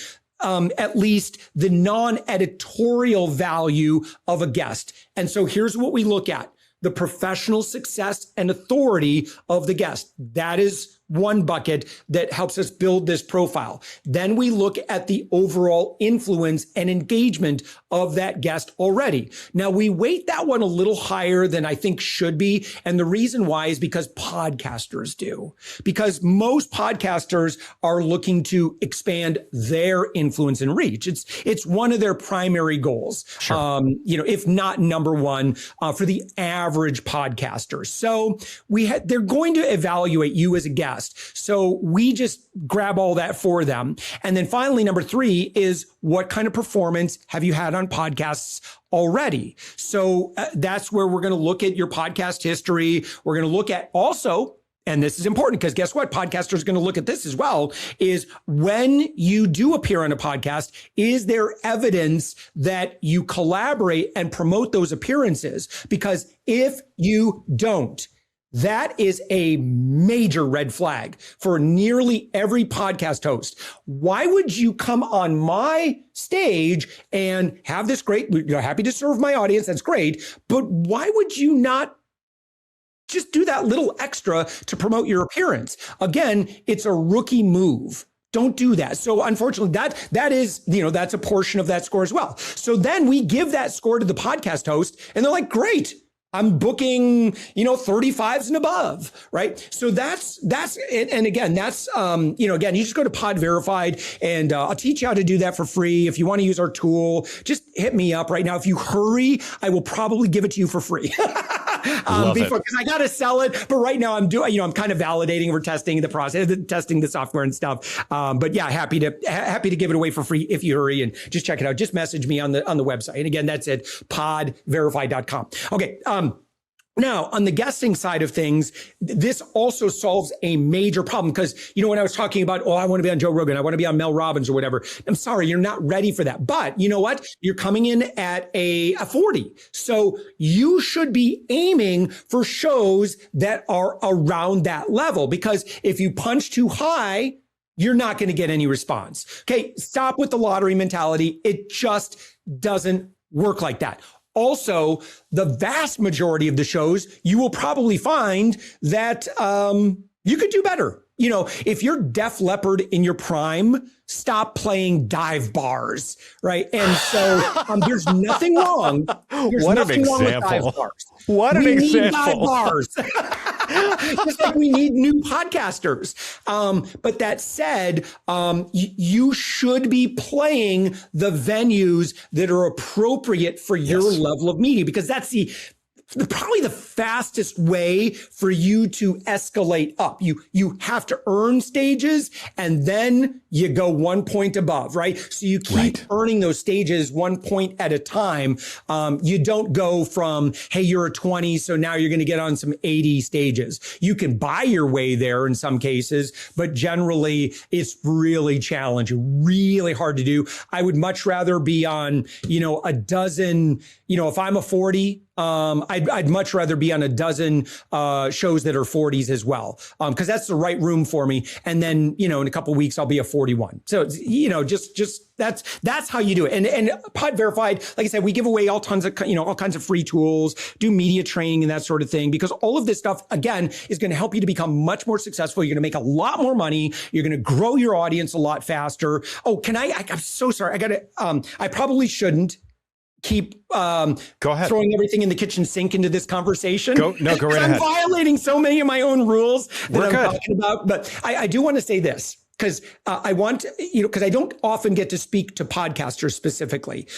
at least the non-editorial value of a guest. And so here's what we look at: the professional success and authority of the guest. That is one bucket that helps us build this profile. Then we look at the overall influence and engagement of that guest already. Now, we weight that one a little higher than I think should be. And the reason why is because podcasters do. Because most podcasters are looking to expand their influence and reach. It's one of their primary goals. Sure. If not number one, for the average podcaster. So they're going to evaluate you as a guest. So we just grab all that for them. And then finally, number three is, what kind of performance have you had on podcasts already? So that's where we're going to look at your podcast history. We're going to look at also, and this is important because guess what? Podcasters are going to look at this as well, is when you do appear on a podcast, is there evidence that you collaborate and promote those appearances? Because if you don't, that is a major red flag for nearly every podcast host. Why would you come on my stage and have this great, you're happy to serve my audience, that's great, but why would you not just do that little extra to promote your appearance? Again, it's a rookie move. Don't do that. So unfortunately, that is, that's a portion of that score as well. So then we give that score to the podcast host and they're like, great, I'm booking, 35s and above, right? So that's, and again, that's, again, you just go to PodVerified and I'll teach you how to do that for free. If you want to use our tool, just hit me up right now. If you hurry, I will probably give it to you for free. Because I got to sell it. But right now I'm kind of validating, we're testing the process, testing the software and stuff. But yeah, happy to give it away for free if you hurry, and just check it out. Just message me on the website. And again, that's at podverify.com. Okay. Now, on the guesting side of things, this also solves a major problem because, when I was talking about, I want to be on Joe Rogan, I want to be on Mel Robbins or whatever. I'm sorry, you're not ready for that. But you know what? You're coming in at a 40. So you should be aiming for shows that are around that level, because if you punch too high, you're not going to get any response. Okay, stop with the lottery mentality. It just doesn't work like that. Also, the vast majority of the shows, you will probably find that you could do better. if you're Def Leppard in your prime, stop playing dive bars, right? And so there's nothing wrong. What an example. What an example. Need dive bars. Just like we need new podcasters. But that said, you should be playing the venues that are appropriate for your level of media, because that's probably the fastest way for you to escalate up. You have to earn stages, and then you go 1 point above, right? So you keep earning those stages 1 point at a time. You don't go from, hey, you're a 20, so now you're going to get on some 80 stages. You can buy your way there in some cases, but generally it's really challenging, really hard to do. I would much rather be on, a dozen, if I'm a 40, I'd much rather be on a dozen shows that are 40s as well, because that's the right room for me. And then, in a couple of weeks, I'll be a 41. So, just that's how you do it. And PodVerified, like I said, we give away all kinds of free tools, do media training and that sort of thing, because all of this stuff, again, is going to help you to become much more successful. You're going to make a lot more money. You're going to grow your audience a lot faster. Oh, I'm so sorry. I probably shouldn't keep go ahead. Throwing everything in the kitchen sink into this conversation. Go right ahead. I'm violating so many of my own rules that I'm talking about. But I do want to say this, because I want, because I don't often get to speak to podcasters specifically.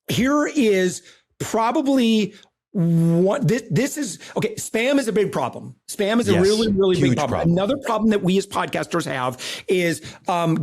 Here is probably what this is. Okay, spam is a big problem. Spam is a really, really big problem. Another problem that we as podcasters have is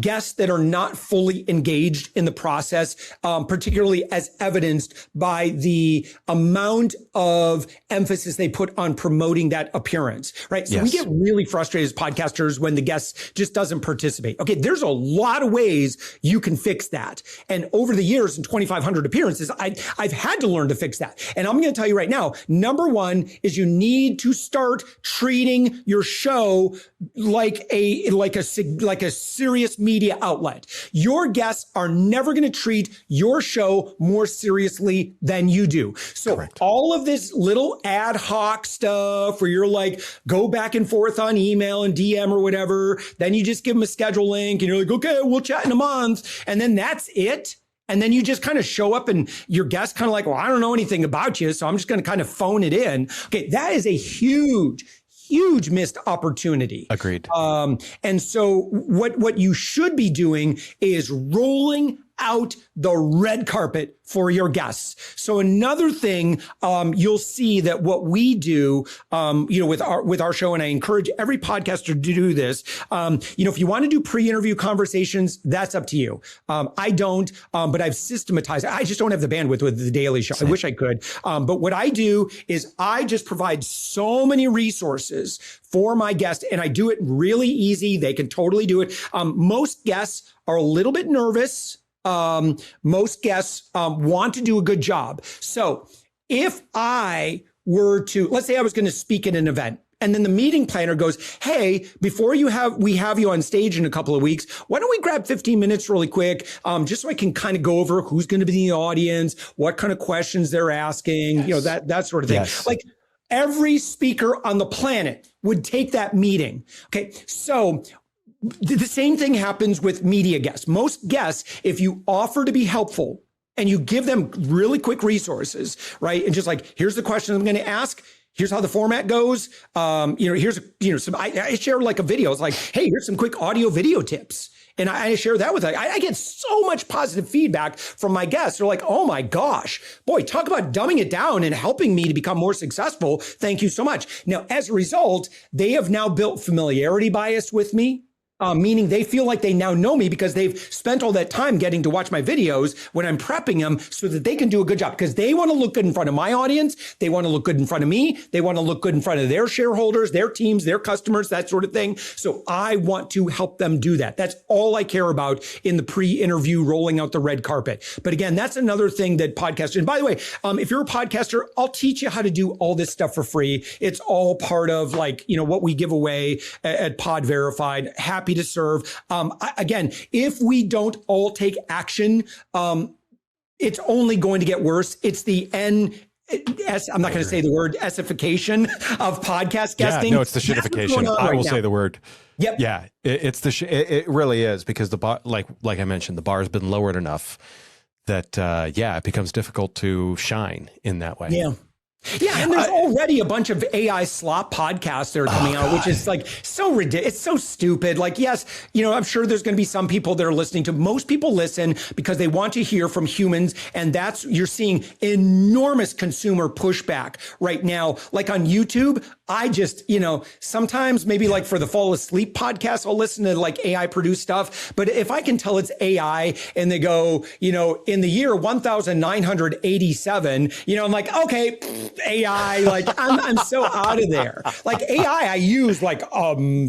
guests that are not fully engaged in the process, particularly as evidenced by the amount of emphasis they put on promoting that appearance, right? So we get really frustrated as podcasters when the guest just doesn't participate. Okay, there's a lot of ways you can fix that. And over the years, in 2,500 appearances, I've had to learn to fix that. And I'm going to tell you right now, number one is you need to start treating your show like a serious media outlet. Your guests are never going to treat your show more seriously than you do. So all of this little ad hoc stuff where you're like, go back and forth on email and DM or whatever, then you just give them a schedule link and you're like, okay, we'll chat in a month. And then that's it. And then you just kind of show up and your guest kind of like, well, I don't know anything about you, so I'm just going to kind of phone it in. Okay, that is a huge missed opportunity. Agreed. And so what you should be doing is rolling out the red carpet for your guests. So another thing, you'll see that what we do, with our show, and I encourage every podcaster to do this. If you want to do pre-interview conversations, that's up to you. I don't, but I've systematized. I just don't have the bandwidth with the Daily Show. I wish I could. But what I do is I just provide so many resources for my guests, and I do it really easy. They can totally do it. Most guests are a little bit nervous. Most guests want to do a good job. So if I were to, let's say I was going to speak at an event, and then the meeting planner goes, hey, before we have you on stage in a couple of weeks, why don't we grab 15 minutes really quick, just so I can kind of go over who's going to be in the audience, what kind of questions they're asking, that sort of thing. Like every speaker on the planet would take that meeting. Okay, so the same thing happens with media guests. Most guests, if you offer to be helpful and you give them really quick resources, right? And just like, here's the question I'm going to ask. Here's how the format goes. Here's some, I share like a video. It's like, hey, here's some quick audio video tips. And I share that with, I get so much positive feedback from my guests. They're like, oh my gosh, boy, talk about dumbing it down and helping me to become more successful. Thank you so much. Now, as a result, they have now built familiarity bias with me. Meaning they feel like they now know me because they've spent all that time getting to watch my videos when I'm prepping them so that they can do a good job, because they want to look good in front of my audience. They want to look good in front of me. They want to look good in front of their shareholders, their teams, their customers, that sort of thing. So I want to help them do that. That's all I care about in the pre-interview rolling out the red carpet. But again, that's another thing that podcasters, and by the way, if you're a podcaster, I'll teach you how to do all this stuff for free. It's all part of what we give away at PodVerified. Happy to serve. Again, if we don't all take action, it's only going to get worse. It's the I'm not going to say the word essification of podcast guesting. Yeah, no, it's the shitification. I will say the word. Yep. Yeah, it's the it really is, because the bar, like I mentioned, the bar has been lowered enough that it becomes difficult to shine in that way. Yeah. Yeah, and there's already a bunch of AI slop podcasts that are coming out, which is like so ridiculous. It's so stupid. Like, yes, I'm sure there's going to be some people that are listening to. Most people listen because they want to hear from humans, and you're seeing enormous consumer pushback right now. Like on YouTube, I just, sometimes maybe like for the fall asleep podcast, I'll listen to like AI produced stuff. But if I can tell it's AI and they go, in the year 1987, I'm like, okay, AI, like I'm so out of there. Like AI, I use like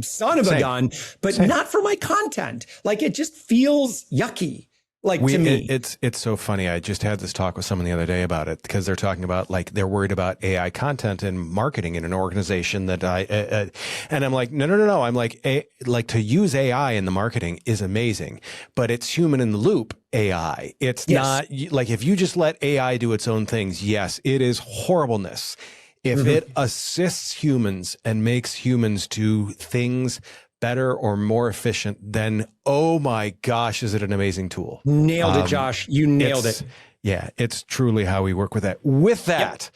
son of a gun, but not for my content. Like it just feels yucky. To me, it's so funny. I just had this talk with someone the other day about it, because they're talking about like they're worried about AI content and marketing in an organization that and I'm like, no. I'm like, to use AI in the marketing is amazing, but it's human in the loop AI. It's not like if you just let AI do its own things. Yes, it is horribleness. If it assists humans and makes humans do things better or more efficient, then, oh my gosh, is it an amazing tool. Nailed it, Josh. You nailed it. Yeah, it's truly how we work with that. With that,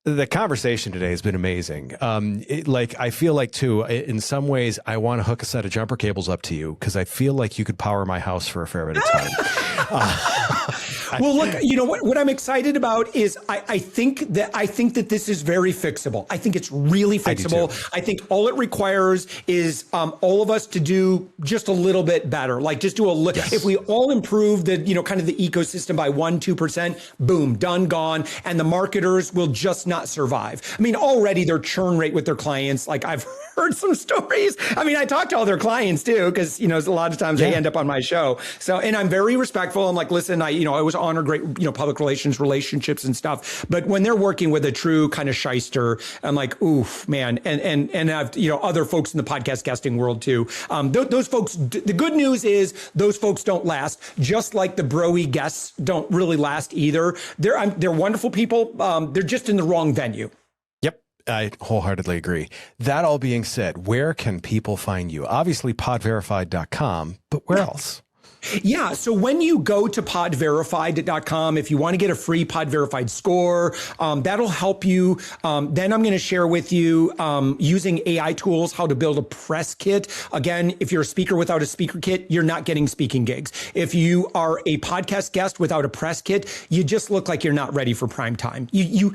the conversation today has been amazing. I feel like too, in some ways, I want to hook a set of jumper cables up to you, because I feel like you could power my house for a fair bit of time. Well, look, what I'm excited about is I think that this is very fixable. I think it's really fixable. I think all it requires is all of us to do just a little bit better. Like just do if we all improve the, kind of the ecosystem by 1-2%, boom, done, gone. And the marketers will just not survive. I mean, already their churn rate with their clients, like I've heard some stories. I mean, I talk to all their clients too, because, a lot of times they end up on my show. So, and I'm very respectful. I'm like, listen, I always honor great, public relations, relationships and stuff. But when they're working with a true kind of shyster, I'm like, oof, man. And I've, other folks in the podcast guesting world too. Those folks, the good news is those folks don't last, just like the broy guests don't really last either. They're wonderful people. They're just in the wrong venue. I wholeheartedly agree. That all being said, where can people find you? Obviously, PodVerified.com, but where else? Yeah. So when you go to podverified.com, if you want to get a free PodVerified score, that'll help you. Then I'm going to share with you using AI tools, how to build a press kit. Again, if you're a speaker without a speaker kit, you're not getting speaking gigs. If you are a podcast guest without a press kit, you just look like you're not ready for prime time. You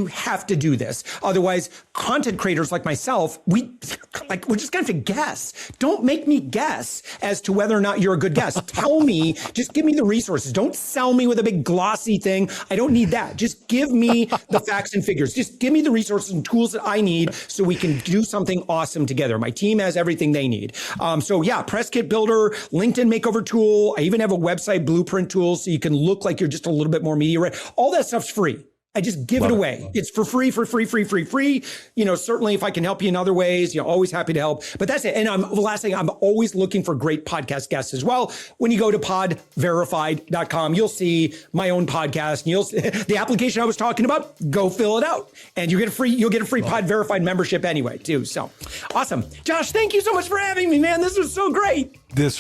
have to do this. Otherwise, content creators like myself, we're just going to have to guess. Don't make me guess as to whether or not you're a good guest. Tell me, just give me the resources. Don't sell me with a big glossy thing. I don't need that. Just give me the facts and figures. Just give me the resources and tools that I need so we can do something awesome together. My team has everything they need. Press kit builder, LinkedIn makeover tool. I even have a website blueprint tool so you can look like you're just a little bit more media ready. All that stuff's free. I just give it away. It's for free. Certainly if I can help you in other ways, always happy to help. But that's it. And the last thing, I'm always looking for great podcast guests as well. When you go to podverified.com, you'll see my own podcast, and you'll see the application I was talking about. Go fill it out, and you'll get a free PodVerified membership anyway too. So awesome, Josh. Thank you so much for having me, man. This was so great. This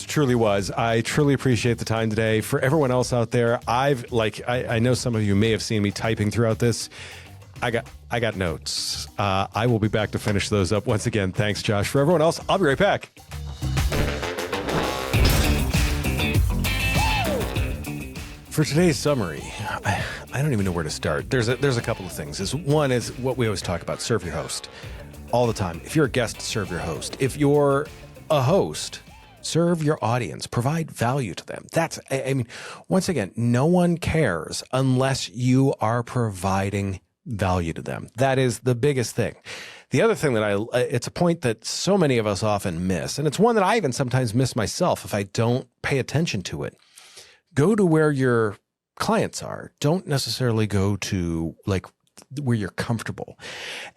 truly was. I truly appreciate the time today. For everyone else out there, I know some of you may have seen me typing throughout this. I got notes. I will be back to finish those up. Once again, thanks, Josh. For everyone else, I'll be right back. For today's summary, I don't even know where to start. There's a couple of things. One is what we always talk about: serve your host all the time. If you're a guest, serve your host. If you're a host, serve your audience, provide value to them. Once again, no one cares unless you are providing value to them. That is the biggest thing. The other thing that it's a point that so many of us often miss, and it's one that I even sometimes miss myself if I don't pay attention to it. Go to where your clients are. Don't necessarily go to where you're comfortable.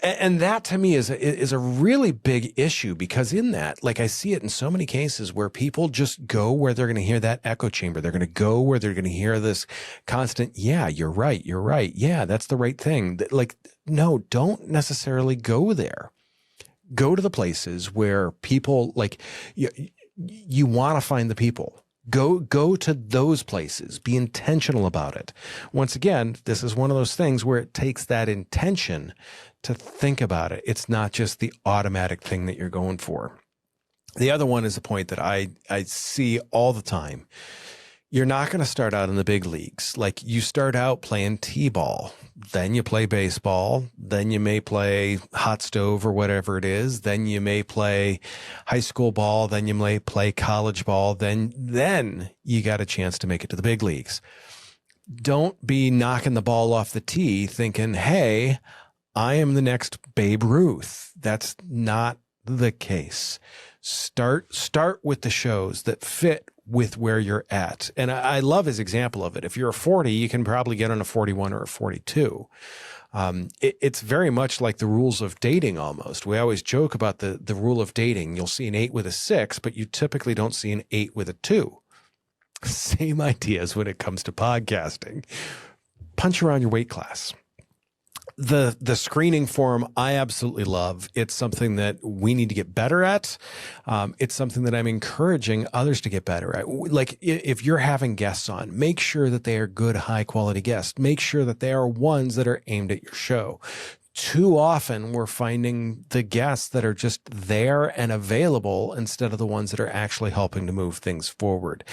And that to me is a really big issue, because in that, like I see it in so many cases where people just go where they're going to hear that echo chamber. They're going to go where they're going to hear this constant, yeah, you're right. Yeah, that's the right thing. Like, no, don't necessarily go there. Go to the places where people, like, you want to find the people. Go to those places. Be intentional about it. Once again, this is one of those things where it takes that intention to think about it. It's not just the automatic thing that you're going for. The other one is a point that I see all the time. You're not going to start out in the big leagues. Like, you start out playing t-ball, then you play baseball, then you may play hot stove or whatever it is, then you may play high school ball, then you may play college ball, then you got a chance to make it to the big leagues. Don't be knocking the ball off the tee thinking, hey, I am the next Babe Ruth. That's not the case. Start with the shows that fit with where you're at. And I love his example of it. If you're a 40, you can probably get on a 41 or a 42. It's very much like the rules of dating almost. We always joke about the rule of dating. You'll see an 8 with a 6, but you typically don't see an 8 with a 2. Same ideas when it comes to podcasting. Punch around your weight class. The screening form, I absolutely love. It's something that we need to get better at. It's something that I'm encouraging others to get better at. Like, if you're having guests on, make sure that they are good, high quality guests. Make sure that they are ones that are aimed at your show. Too often we're finding the guests that are just there and available instead of the ones that are actually helping to move things forward.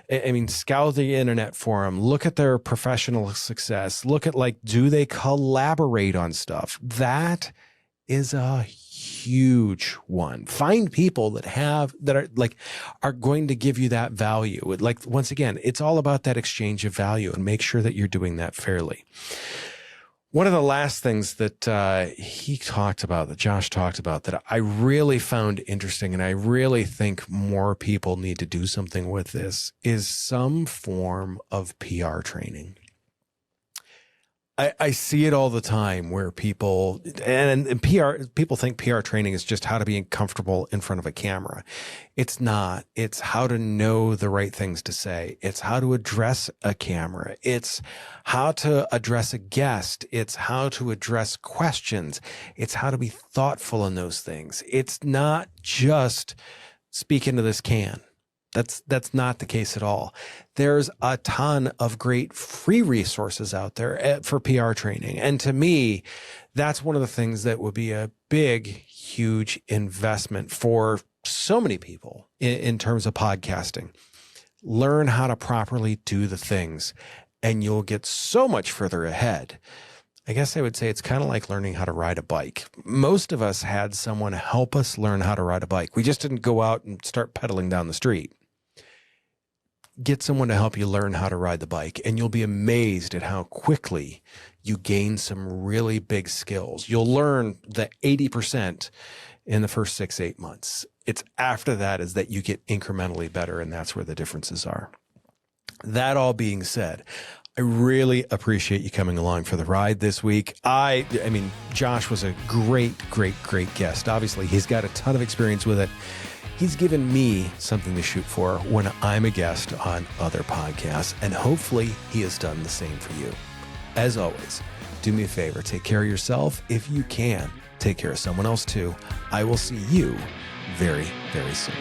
I mean, scour the internet for them. Look at their professional success. Look at, like, do they collaborate on stuff? That is a huge one. Find people that are going to give you that value. Like, once again, it's all about that exchange of value, and make sure that you're doing that fairly. One of the last things that Josh talked about, that I really found interesting, and I really think more people need to do something with this, is some form of PR training. I see it all the time where people think PR training is just how to be comfortable in front of a camera. It's not. It's how to know the right things to say. It's how to address a camera. It's how to address a guest. It's how to address questions. It's how to be thoughtful in those things. It's not just speak into this can. That's not the case at all. There's a ton of great free resources out there for PR training. And to me, that's one of the things that would be a big, huge investment for so many people in terms of podcasting. Learn how to properly do the things, and you'll get so much further ahead. I guess I would say it's kind of like learning how to ride a bike. Most of us had someone help us learn how to ride a bike. We just didn't go out and start pedaling down the street. Get someone to help you learn how to ride the bike, and you'll be amazed at how quickly you gain some really big skills. You'll learn the 80% in the first 6-8 months. It's after that is that you get incrementally better, and that's where the differences are. That all being said, I really appreciate you coming along for the ride this week. I mean, Josh was a great guest. Obviously, he's got a ton of experience with it. He's given me something to shoot for when I'm a guest on other podcasts, and hopefully he has done the same for you. As always, do me a favor, take care of yourself. If you can, take care of someone else too. I will see you very, very soon.